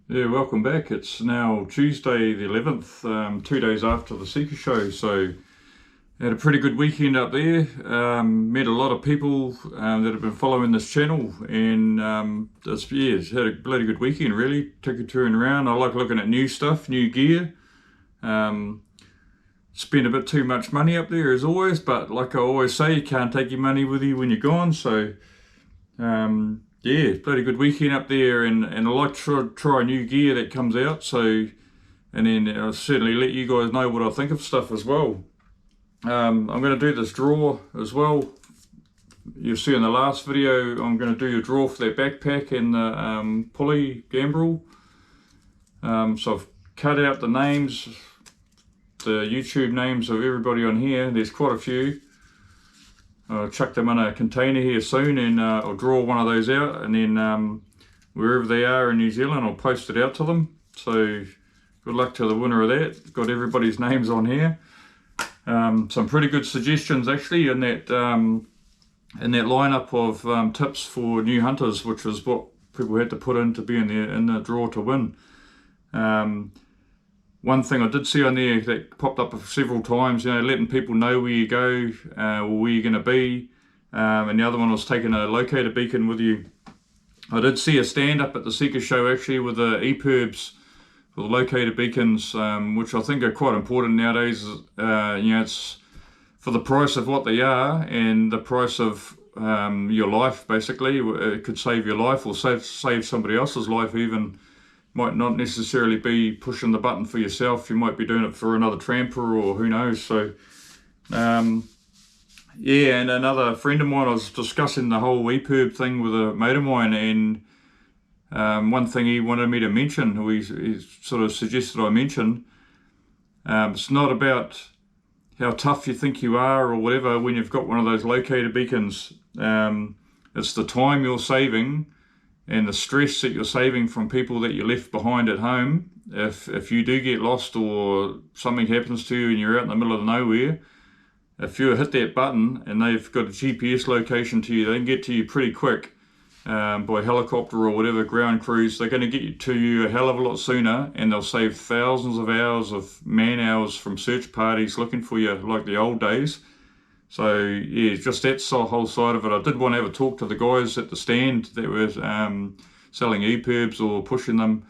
Yeah, welcome back. It's now Tuesday the 11th, 2 days after the Sika show. So had a pretty good weekend up there. Met a lot of people that have been following this channel, and it's had a bloody good weekend really. Took a turn around. I like looking at new stuff, new gear. Spent a bit too much money up there as always, but like I always say, you can't take your money with you when you're gone. So yeah, bloody good weekend up there, and I like to try new gear that comes out. So, and then I'll certainly let you guys know what I think of stuff as well. I'm going to do this draw as well. You'll see in the last video, I'm going to do a draw for that backpack and the pulley gambrel. So I've cut out the names, the YouTube names of everybody on here. There's quite a few. I'll chuck them in a container here soon, and I'll draw one of those out, and then wherever they are in New Zealand, I'll post it out to them. So good luck to the winner of that. Got everybody's names on here. Some pretty good suggestions actually in that lineup of tips for new hunters, which is what people had to put in to be in the draw to win. One thing I did see on there that popped up several times, letting people know where you go or where you're going to be. And the other one was taking a locator beacon with you. I did see a stand up at the Sika show actually with the EPIRBs, with the locator beacons, which I think are quite important nowadays. It's for the price of what they are and the price of your life, basically. It could save your life or save somebody else's life even. Might not necessarily be pushing the button for yourself. You might be doing it for another tramper or who knows. So yeah, and another friend of mine, I was discussing the whole EPIRB thing with a mate of mine, and one thing he wanted me to mention, or he sort of suggested I mention, it's not about how tough you think you are or whatever when you've got one of those locator beacons. It's the time you're saving and the stress that you're saving from people that you left behind at home. If you do get lost or something happens to you and you're out in the middle of nowhere, if you hit that button and they've got a GPS location to you, they can get to you pretty quick by helicopter or whatever, ground crews. They're going to get to you a hell of a lot sooner, and they'll save thousands of hours of man hours from search parties looking for you like the old days. So yeah, just that's the whole side of it. I did want to have a talk to the guys at the stand that were selling EPIRBs or pushing them.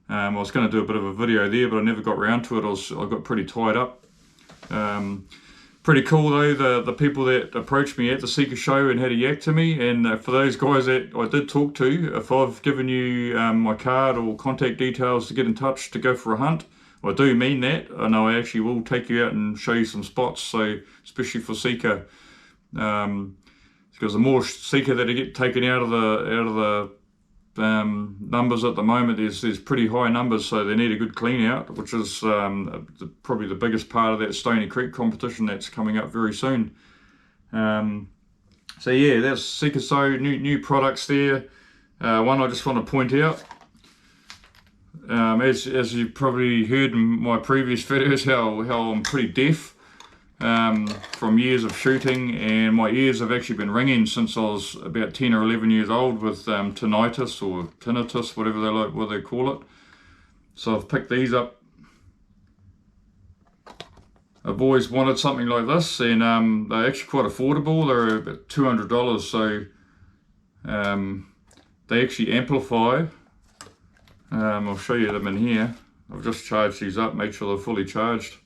I was going to do a bit of a video there, but I never got around to it. I got pretty tied up. Pretty cool though, the people that approached me at the Sika show and had a yak to me. And for those guys that I did talk to, if I've given you my card or contact details to get in touch to go for a hunt, I do mean that. I know I actually will take you out and show you some spots, so especially for Sika, because the more Sika that get taken out of the numbers at the moment, there's pretty high numbers, so they need a good clean out, which is probably the biggest part of that Stony Creek competition that's coming up very soon. So yeah, that's Sika. So new products there. One I just want to point out. As you probably heard in my previous videos, how I'm pretty deaf from years of shooting, and my ears have actually been ringing since I was about 10 or 11 years old with tinnitus or tinnitus, whatever what they call it. So I've picked these up. I've always wanted something like this, and they're actually quite affordable. They're about $200, so they actually amplify. I'll show you them in here. I've just charged these up, make sure they're fully charged.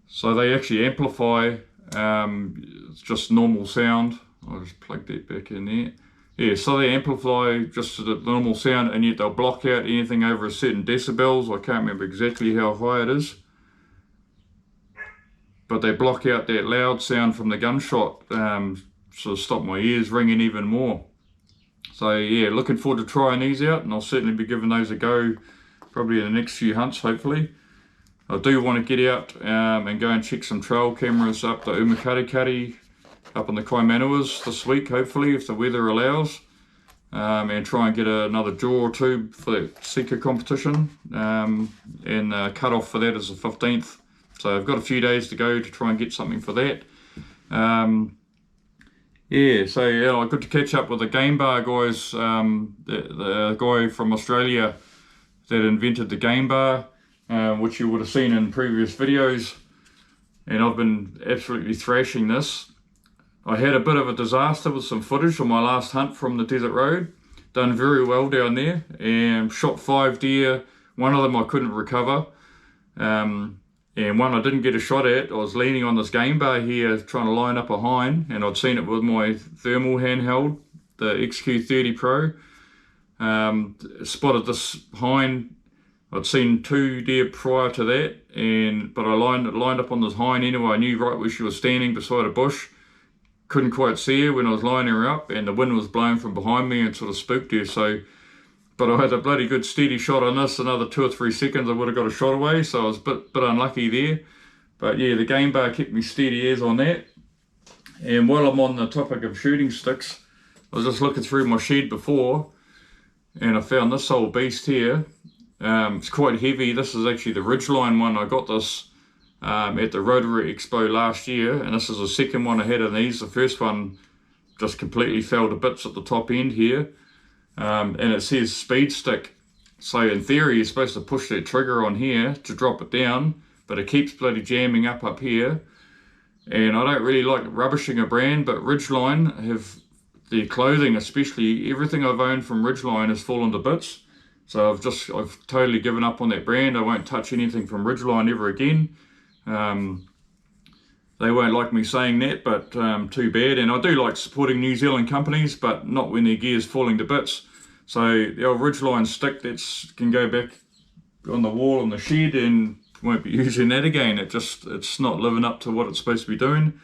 So they actually amplify, it's just normal sound. I'll just plug that back in there. Yeah, so they amplify just the normal sound, and yet they'll block out anything over a certain decibels. I can't remember exactly how high it is, but they block out that loud sound from the gunshot, so stop my ears ringing even more. So yeah, looking forward to trying these out, and I'll certainly be giving those a go probably in the next few hunts, hopefully. I do want to get out and go and check some trail cameras up the Umakarikari, up in the Kaimanuas this week, hopefully, if the weather allows, and try and get another draw or two for that Sika competition, and cut off for that is the 15th. So I've got a few days to go to try and get something for that. Yeah, so yeah, I got to catch up with the game bar guys, the guy from Australia that invented the game bar, which you would have seen in previous videos, and I've been absolutely thrashing this. I had a bit of a disaster with some footage on my last hunt from the desert road. Done very well down there, and shot 5 deer. One of them I couldn't recover, and one I didn't get a shot at. I was leaning on this game bar here trying to line up a hind, and I'd seen it with my thermal handheld, the XQ30 Pro. Spotted this hind. I'd seen 2 deer prior to that, but I lined up on this hind anyway. I knew right where she was standing beside a bush. Couldn't quite see her when I was lining her up, and the wind was blowing from behind me and sort of spooked her. So, but I had a bloody good steady shot on this. Another 2 or 3 seconds, I would have got a shot away. So I was a bit unlucky there. But yeah, the game bar kept me steady as on that. And while I'm on the topic of shooting sticks, I was just looking through my shed before, and I found this old beast here. It's quite heavy. This is actually the Ridgeline one. I got this at the Rotary Expo last year, and this is the second one I had of these. The first one just completely fell to bits at the top end here, and it says speed stick. So in theory, you're supposed to push that trigger on here to drop it down, but it keeps bloody jamming up here. And I don't really like rubbishing a brand, but Ridgeline have their clothing, especially everything I've owned from Ridgeline has fallen to bits. So I've totally given up on that brand. I won't touch anything from Ridgeline ever again. They won't like me saying that, but too bad. And I do like supporting New Zealand companies, but not when their gear's falling to bits. So the old Ridgeline stick can go back on the wall in the shed, and won't be using that again. It's not living up to what it's supposed to be doing.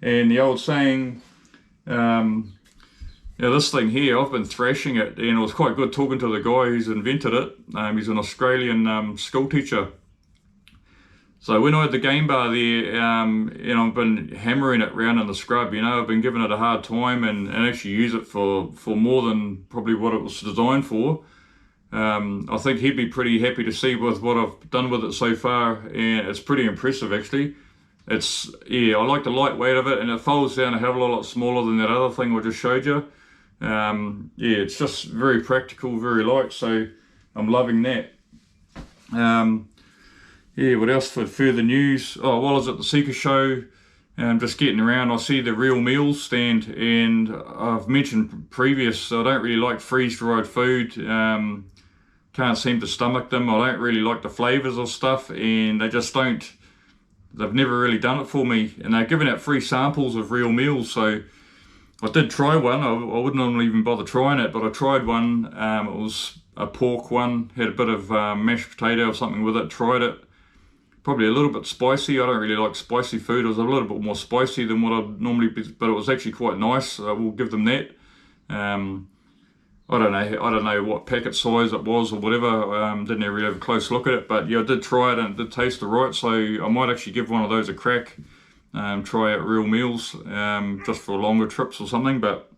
And the old saying, this thing here, I've been thrashing it, and it was quite good talking to the guy who's invented it. He's an Australian school teacher. So when I had the game bar there, I've been hammering it around in the scrub, I've been giving it a hard time and actually use it for more than probably what it was designed for. I think he'd be pretty happy to see with what I've done with it so far, and it's pretty impressive actually. I like the lightweight of it, and it folds down a hell of a lot smaller than that other thing I just showed you. It's just very practical, very light, so I'm loving that. What else for further news? While I was at the Sika show, just getting around, I see the Real Meals stand, and I've mentioned previous, I don't really like freeze-dried food. Can't seem to stomach them. I don't really like the flavours of stuff, and they've never really done it for me. And they're giving out free samples of Real Meals, so I did try one. I wouldn't normally even bother trying it, but I tried one. It was a pork one, had a bit of mashed potato or something with it, tried it. Probably a little bit spicy. I don't really like spicy food. It was a little bit more spicy than what I'd normally be, but it was actually quite nice. We'll give them that. I don't know what packet size it was or whatever. Didn't really have a close look at it, but yeah, I did try it and it did taste alright. So I might actually give one of those a crack. Try out Real Meals just for longer trips or something. But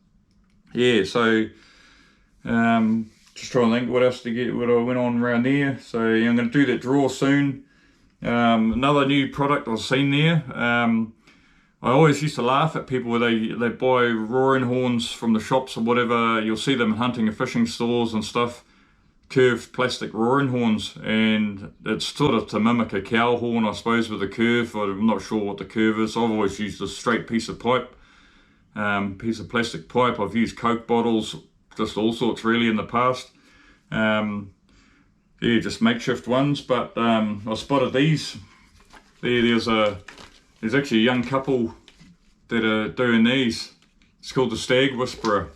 yeah, so just trying to think what else what I went on around there. So yeah, I'm going to do that draw soon. Another new product I've seen there. I always used to laugh at people where they buy roaring horns from the shops or whatever. You'll see them hunting and fishing stores and stuff, curved plastic roaring horns, and it's sort of to mimic a cow horn, I suppose, with a curve. I'm not sure what the curve is. I've always used a straight piece of pipe, piece of plastic pipe. I've used Coke bottles, just all sorts really in the past. Just makeshift ones, but I spotted these. There's actually a young couple that are doing these. It's called the Stag Whisperer.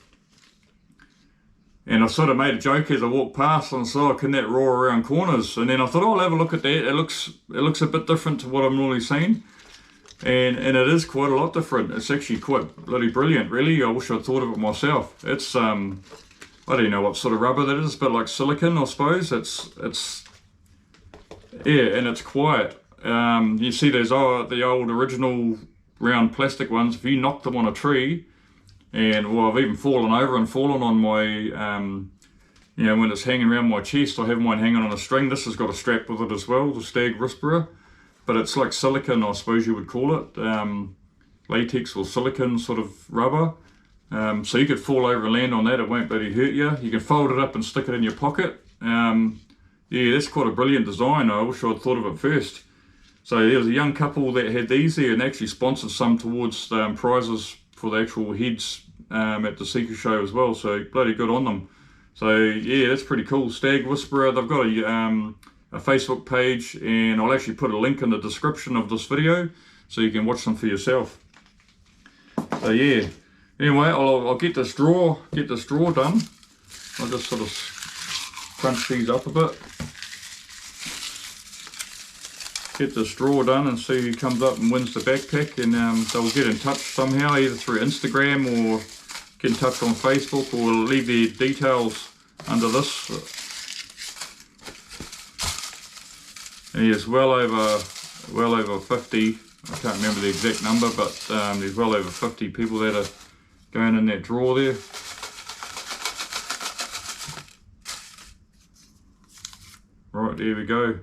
And I sort of made a joke as I walked past and saw, can that roar around corners? And then I thought, I'll have a look at that. It looks a bit different to what I'm normally seeing. And it is quite a lot different. It's actually quite bloody brilliant, really. I wish I'd thought of it myself. It's I don't know what sort of rubber that is, but like silicon, I suppose. It's and it's quiet. You see those the old original round plastic ones. If you knock them on a tree, and I've even fallen over and fallen on my, when it's hanging around my chest. I have mine hanging on a string. This has got a strap with it as well, the Stag Whisperer, but it's like silicon, I suppose you would call it, latex or silicon sort of rubber. So you could fall over and land on that, it won't bloody hurt you. You can fold it up and stick it in your pocket. Yeah, that's quite a brilliant design. I wish I'd thought of it first. So there was a young couple that had these there and actually sponsored some towards prizes for the actual heads at the Sika show as well. So bloody good on them. So yeah, that's pretty cool. Stag Whisperer, they've got a Facebook page, and I'll actually put a link in the description of this video so you can watch them for yourself. So yeah, anyway, I'll get this drawer done. I'll just sort of crunch these up a bit. Get this drawer done and see who comes up and wins the backpack, and they'll get in touch somehow, either through Instagram or get in touch on Facebook, or we'll leave their details under this. And there's well over 50, I can't remember the exact number, but there's well over 50 people that are going in that drawer there. Right, there we go.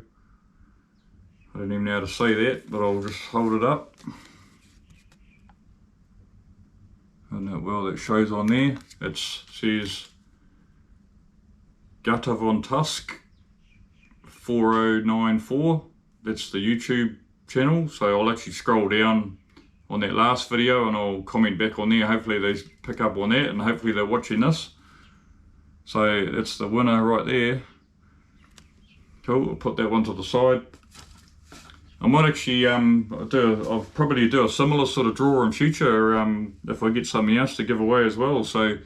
I don't even know how to say that, but I'll just hold it up. And that, well, that shows on there. It says Gutter von Tusk 4094. That's the YouTube channel. So I'll actually scroll down on that last video and I'll comment back on there. Hopefully they pick up on that and hopefully they're watching this. So that's the winner right there. Cool, I'll put that one to the side. I might actually I'll probably do a similar sort of draw in future if I get something else to give away as well. So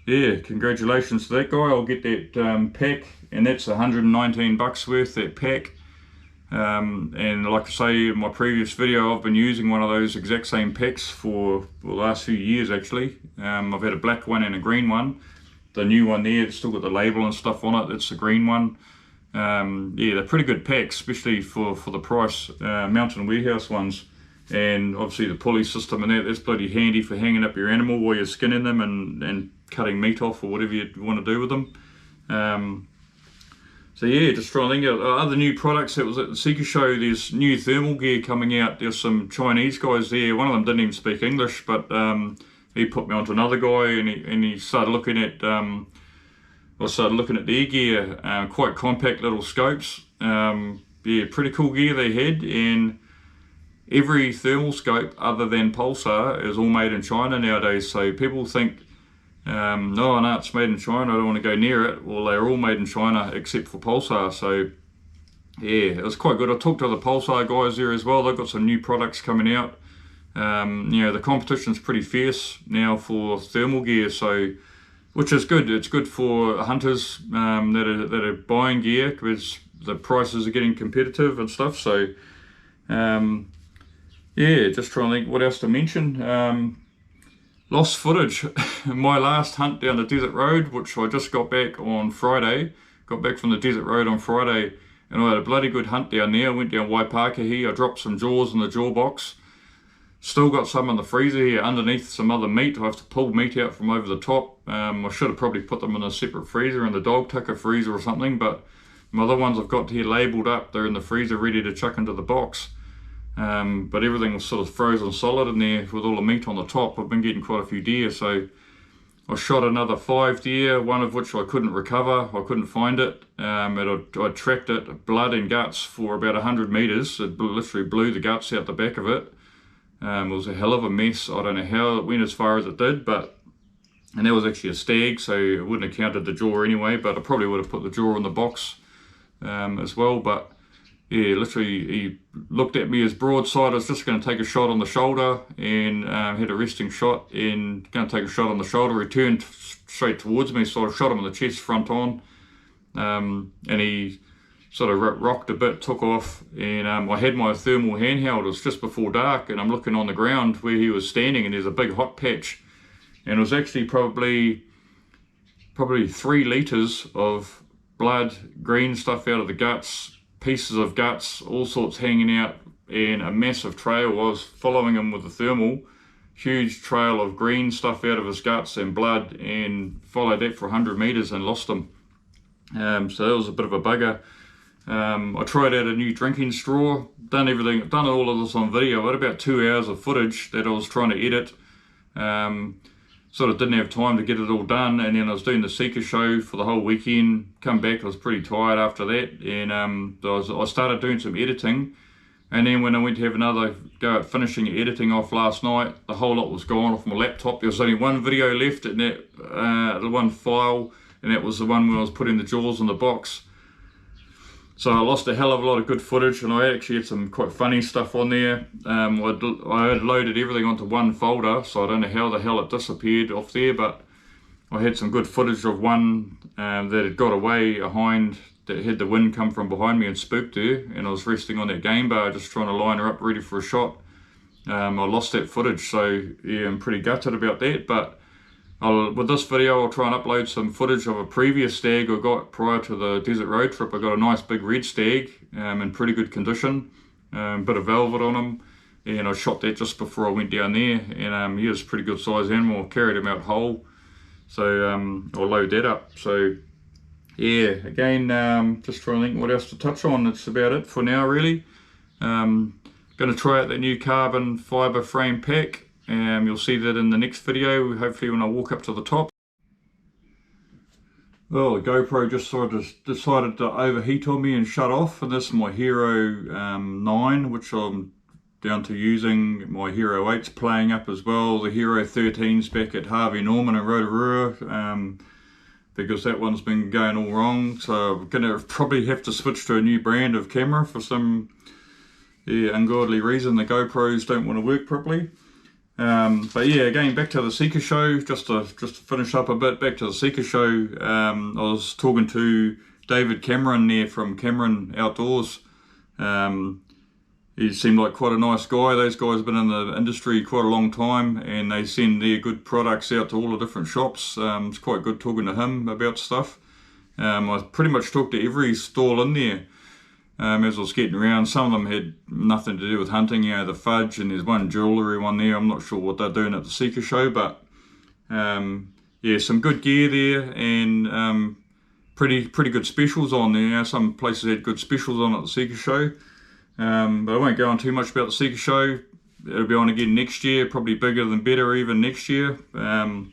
yeah, congratulations to that guy. I'll get that pack, and that's 119 bucks worth, that pack. And like I say in my previous video, I've been using one of those exact same packs for the last few years actually. I've had a black one and a green one. The new one there, it's still got the label and stuff on it, it's the green one. Yeah, they're pretty good packs, especially for the price. Mountain Warehouse ones, and obviously the pulley system and that's bloody handy for hanging up your animal while you're skinning them and cutting meat off or whatever you want to do with them. So yeah, just trying to think of other new products. It was at the Sika show, there's new thermal gear coming out. There's some Chinese guys there, one of them didn't even speak English, but he put me onto another guy, and he started looking at I started looking at their gear, quite compact little scopes. Yeah, pretty cool gear they had, and every thermal scope other than Pulsar is all made in China nowadays. So people think, no, it's made in China, I don't want to go near it. Well, they're all made in China except for Pulsar. So yeah, it was quite good. I talked to the Pulsar guys there as well. They've got some new products coming out. You know, the competition's pretty fierce now for thermal gear, so which is good. It's good for hunters that are buying gear, because the prices are getting competitive and stuff. So yeah, just trying to think what else to mention. Lost footage. My last hunt down the desert road, which I just got back on Friday. Got back from the desert road on Friday, and I had a bloody good hunt down there. I went down Waipakahi, I dropped some jaws in the jaw box. Still got some in the freezer here underneath some other meat. I have to pull meat out from over the top. I should have probably put them in a separate freezer, in the dog tucker freezer or something, but my other ones I've got here labelled up. They're in the freezer ready to chuck into the box. But everything was sort of frozen solid in there with all the meat on the top. I've been getting quite a few deer, so I shot another 5 deer, one of which I couldn't recover. I couldn't find it. I tracked it, blood and guts, for about 100 metres. It literally blew the guts out the back of it. It was a hell of a mess. I don't know how it went as far as it did, and that was actually a stag, so it wouldn't have counted the jaw anyway, but I probably would have put the jaw in the box as well. But yeah, literally he looked at me as broadside. I was just going to take a shot on the shoulder, and had a resting shot, and going to take a shot on the shoulder. He turned straight towards me, so I shot him in the chest front on, and he sort of rocked a bit, took off, and I had my thermal handheld. It was just before dark, and I'm looking on the ground where he was standing, and there's a big hot patch, and it was actually probably 3 litres of blood, green stuff out of the guts, pieces of guts, all sorts hanging out, and a massive trail. I was following him with the thermal, huge trail of green stuff out of his guts and blood, and followed that for 100 metres and lost him. So that was a bit of a bugger. I tried out a new drinking straw, done all of this on video. I had about 2 hours of footage that I was trying to edit. sort of didn't have time to get it all done, and then I was doing the Sika show for the whole weekend. Come back, I was pretty tired after that, and I started doing some editing, and then when I went to have another go at finishing editing off last night, the whole lot was gone off my laptop. There was only one video left in that, the one file, and that was the one where I was putting the jaws in the box. So I lost a hell of a lot of good footage, and I actually had some quite funny stuff on there. I had loaded everything onto one folder, so I don't know how the hell it disappeared off there, but I had some good footage of one that had got away behind, that had the wind come from behind me and spooked her, and I was resting on that game bar just trying to line her up ready for a shot. I lost that footage, so yeah, I'm pretty gutted about that, but with this video I'll try and upload some footage of a previous stag I got prior to the desert road trip. I got a nice big red stag in pretty good condition, bit of velvet on him, and I shot that just before I went down there, and he was a pretty good sized animal. I carried him out whole, so I'll load that up. So yeah, again, just trying to think what else to touch on. That's about it for now really. Going to try out that new carbon fibre frame pack. You'll see that in the next video, hopefully when I walk up to the top. Well, the GoPro just sort of decided to overheat on me and shut off, and this is my Hero 9, which I'm down to using. My Hero 8's playing up as well. The Hero 13's back at Harvey Norman in Rotorua, because that one's been going all wrong. So I'm going to probably have to switch to a new brand of camera for some ungodly reason. The GoPros don't want to work properly. But yeah, again, back to the Sika show, just to finish up a bit, back to the Sika show. I was talking to David Cameron there from Cameron Outdoors. He seemed like quite a nice guy. Those guys have been in the industry quite a long time, and they send their good products out to all the different shops. It's quite good talking to him about stuff. I pretty much talked to every stall in there. As I was getting around. Some of them had nothing to do with hunting, you know, the Fudge, and there's one jewellery one there. I'm not sure what they're doing at the Sika show, but yeah, some good gear there, and pretty good specials on there. You know, some places had good specials on at the Sika show, but I won't go on too much about the Sika show. It'll be on again next year, probably bigger than better even next year. But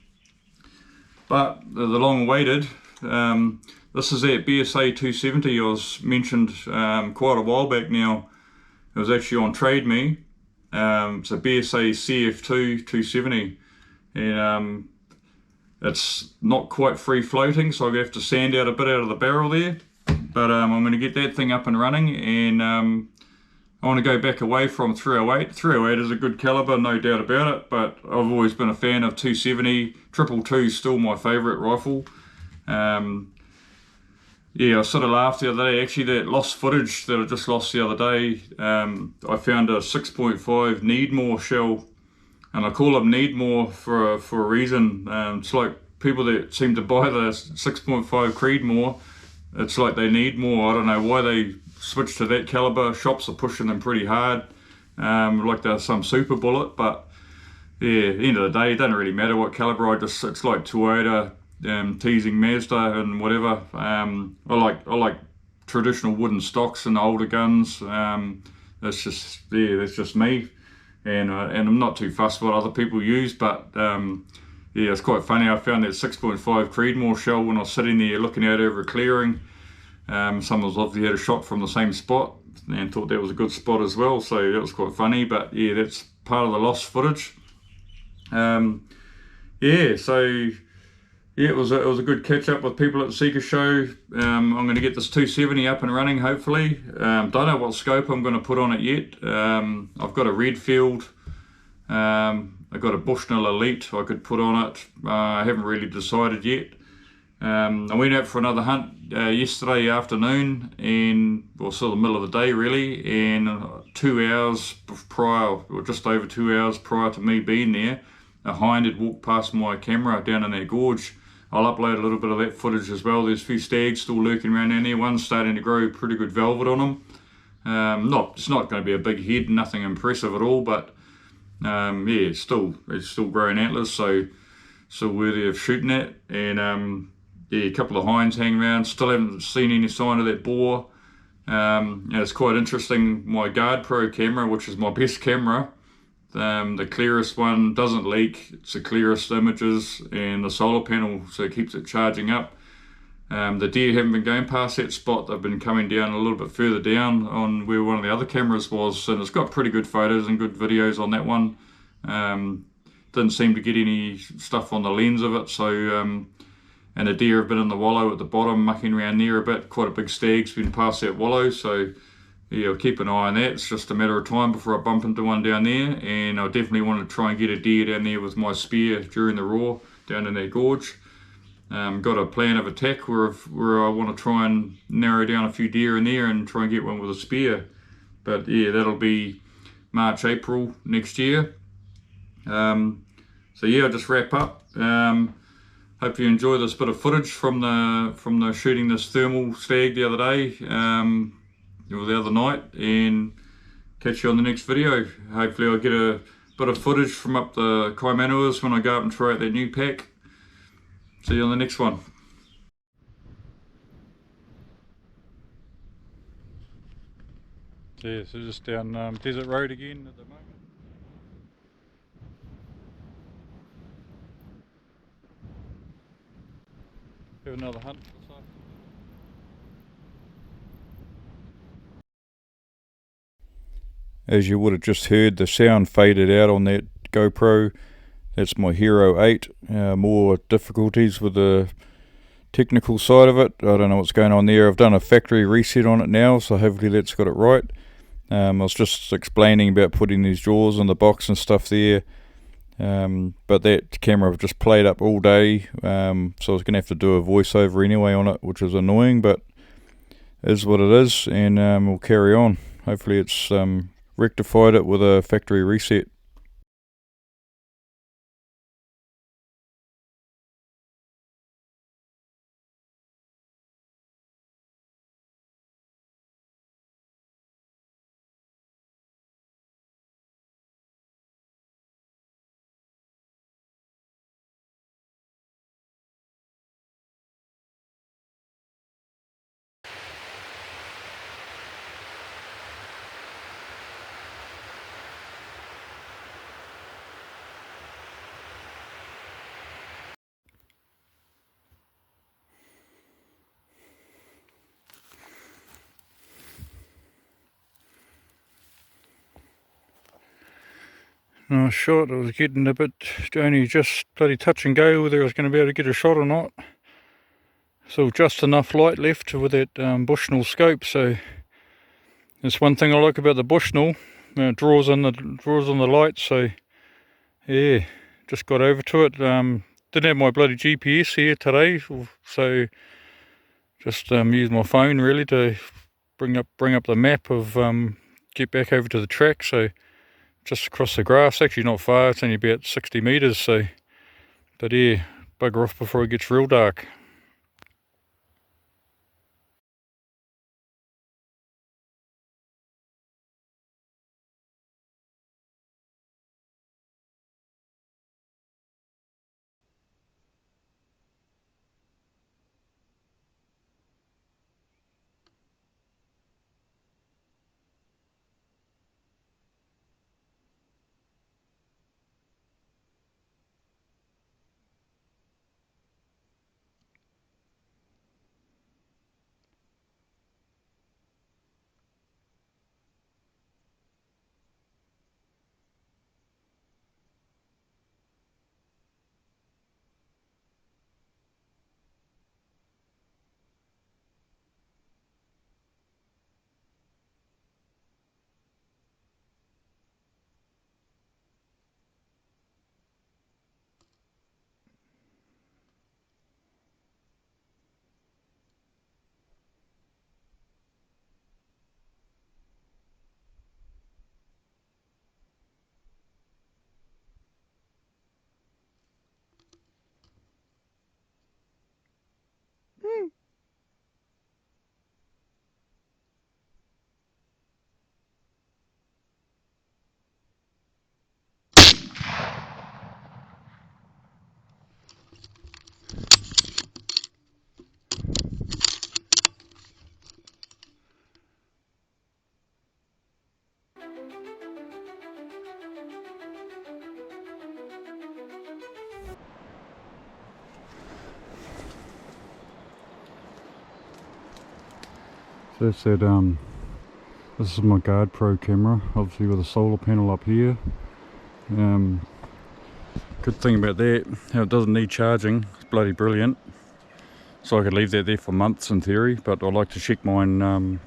the long-awaited. This is that BSA 270 I was mentioned quite a while back now. It was actually on Trade Me. It's a BSA CF2 270, and it's not quite free floating, so I'm going to have to sand out a bit out of the barrel there. But I'm going to get that thing up and running, and I want to go back away from 308. 308 is a good caliber, no doubt about it, but I've always been a fan of 270. 222 is still my favourite rifle. Yeah, I sort of laughed the other day, actually, that lost footage that I just lost the other day. I found a 6.5 Needmore shell, and I call them Needmore for a reason. It's like people that seem to buy the 6.5 Creedmoor, it's like they need more. I don't know why they switched to that caliber. Shops are pushing them pretty hard, like they're some super bullet, but yeah, at the end of the day, it doesn't really matter what caliber. It's like Toyota, teasing Mazda and whatever. I like traditional wooden stocks and older guns. That's just me, and I'm not too fussed what other people use. But yeah, it's quite funny. I found that 6.5 Creedmoor shell when I was sitting there looking out over a clearing. Someone's obviously had a shot from the same spot and thought that was a good spot as well. So that was quite funny. But yeah, that's part of the lost footage. Yeah, so. Yeah, it was a good catch up with people at the Sika show. I'm going to get this 270 up and running hopefully. Don't know what scope I'm going to put on it yet. I've got a Redfield. I've got a Bushnell Elite I could put on it. I haven't really decided yet. I went out for another hunt yesterday afternoon, and well, sort of the middle of the day really, and 2 hours prior, or just over 2 hours prior to me being there, a hind had walked past my camera down in that gorge. I'll upload a little bit of that footage as well. There's a few stags still lurking around down there. One's starting to grow pretty good velvet on them. It's not going to be a big head, nothing impressive at all, but yeah, it's still growing antlers, so still worthy of shooting at. And yeah, a couple of hinds hanging around. Still haven't seen any sign of that boar. And it's quite interesting. My Guard Pro camera, which is my best camera, The clearest one doesn't leak. It's the clearest images, and the solar panel, so it keeps it charging up. The deer haven't been going past that spot. They've been coming down a little bit further down on where one of the other cameras was, and it's got pretty good photos and good videos on that one. Didn't seem to get any stuff on the lens of it, so and the deer have been in the wallow at the bottom, mucking around there a bit. Quite a big stag's been past that wallow, so yeah, I'll keep an eye on that. It's just a matter of time before I bump into one down there, and I definitely want to try and get a deer down there with my spear during the roar down in that gorge. Got a plan of attack where I want to try and narrow down a few deer in there and try and get one with a spear. But yeah, that'll be March, April next year. So yeah, I'll just wrap up. Hope you enjoy this bit of footage from the shooting this thermal stag the other day, or the other night, and catch you on the next video. Hopefully I'll get a bit of footage from up the Kaimanuas when I go up and try out that new pack. See you on the next one. Yeah, so just down Desert Road again at the moment. Have another hunt this afternoon. As you would have just heard, the sound faded out on that GoPro. That's my Hero 8. More difficulties with the technical side of it. I don't know what's going on there. I've done a factory reset on it now, so hopefully that's got it right. I was just explaining about putting these jaws in the box and stuff there. But that camera I've just played up all day, so I was going to have to do a voiceover anyway on it, which was annoying, but is what it is, and we'll carry on. Hopefully it's rectified it with a factory reset. I was shot. I was getting a bit, only just bloody touch and go whether I was going to be able to get a shot or not. So just enough light left with that Bushnell scope. So that's one thing I like about the Bushnell. It draws on the light. So yeah, just got over to it. Didn't have my bloody GPS here today, so just used my phone really to bring up the map of get back over to the track. So just across the grass, actually not far, it's only about 60 metres, so, but yeah, bugger off before it gets real dark. So that's that, this is my Guard Pro camera, obviously with a solar panel up here. Good thing about that, how it doesn't need charging, it's bloody brilliant. So I could leave that there for months in theory, but I like to check mine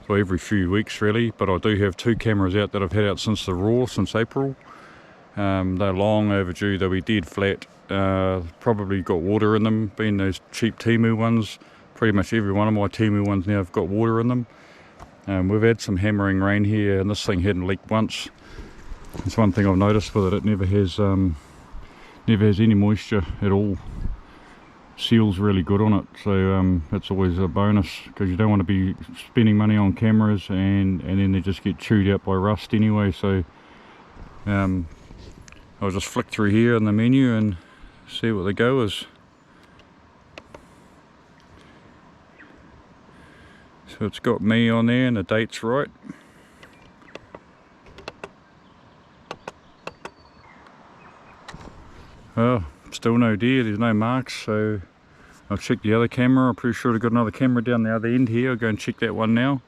well, every few weeks really. But I do have 2 cameras out that I've had out since the Raw, since April. They're long overdue, they'll be dead flat. Probably got water in them, being those cheap Temu ones. Pretty much every one of my Temu ones now have got water in them. We've had some hammering rain here and this thing hadn't leaked once. That's one thing I've noticed with it, it never has any moisture at all. Seal's really good on it, so that's always a bonus, because you don't want to be spending money on cameras and then they just get chewed out by rust anyway. So I'll just flick through here in the menu and see what the go is. So it's got me on there and the date's right. Well, still no deer, there's no marks, so I'll check the other camera. I'm pretty sure I've got another camera down the other end here. I'll go and check that one now.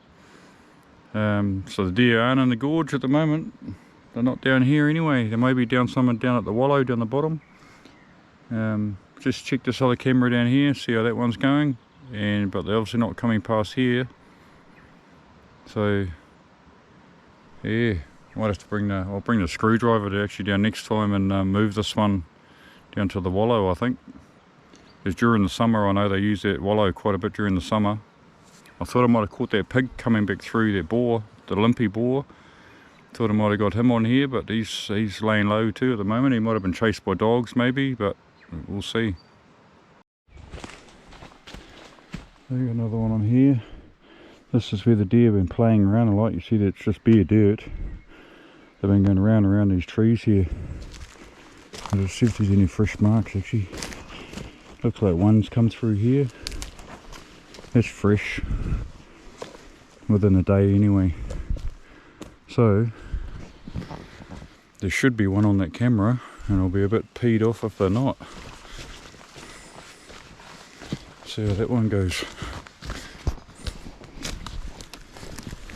So the deer aren't in the gorge at the moment. They're not down here anyway. They may be down somewhere down at the wallow down the bottom. Just check this other camera down here, see how that one's going. But they're obviously not coming past here. So yeah, might have to I'll bring the screwdriver to actually down next time and move this one down to the wallow, I think. Because during the summer, I know they use that wallow quite a bit during the summer. I thought I might have caught that pig coming back through that boar, the limpy boar. Thought I might have got him on here, but he's laying low too at the moment. He might have been chased by dogs maybe, but we'll see. There got another one on here. This is where the deer have been playing around a lot. You see that's just bare dirt. They've been going around these trees here. I'll just see if there's any fresh marks actually. Looks like one's come through here. That's fresh. Within a day anyway. So there should be one on that camera, and I'll be a bit peed off if they're not. See how that one goes.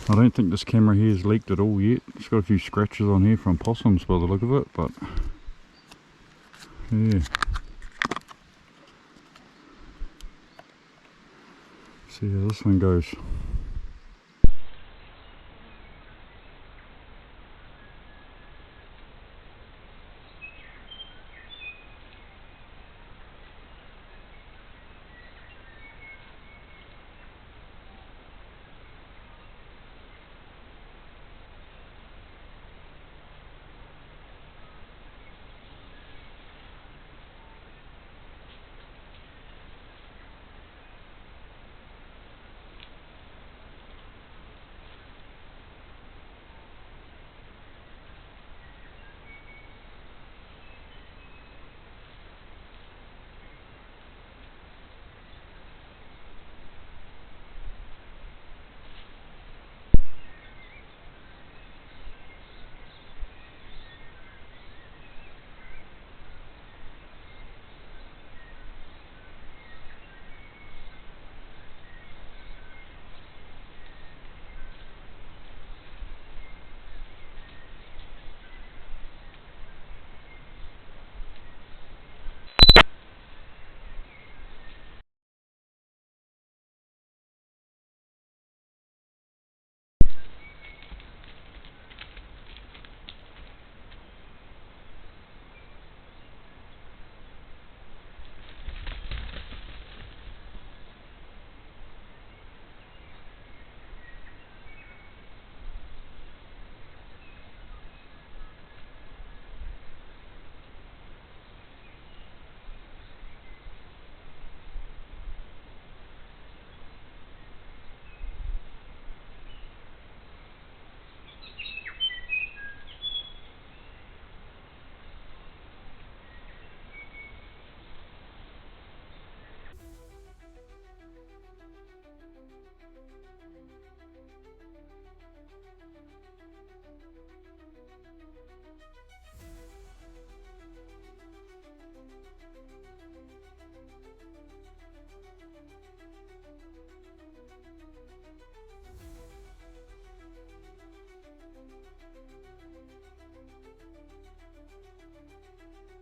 I don't think this camera here is leaked at all yet. It's got a few scratches on here from possums by the look of it, but yeah. See how this one goes.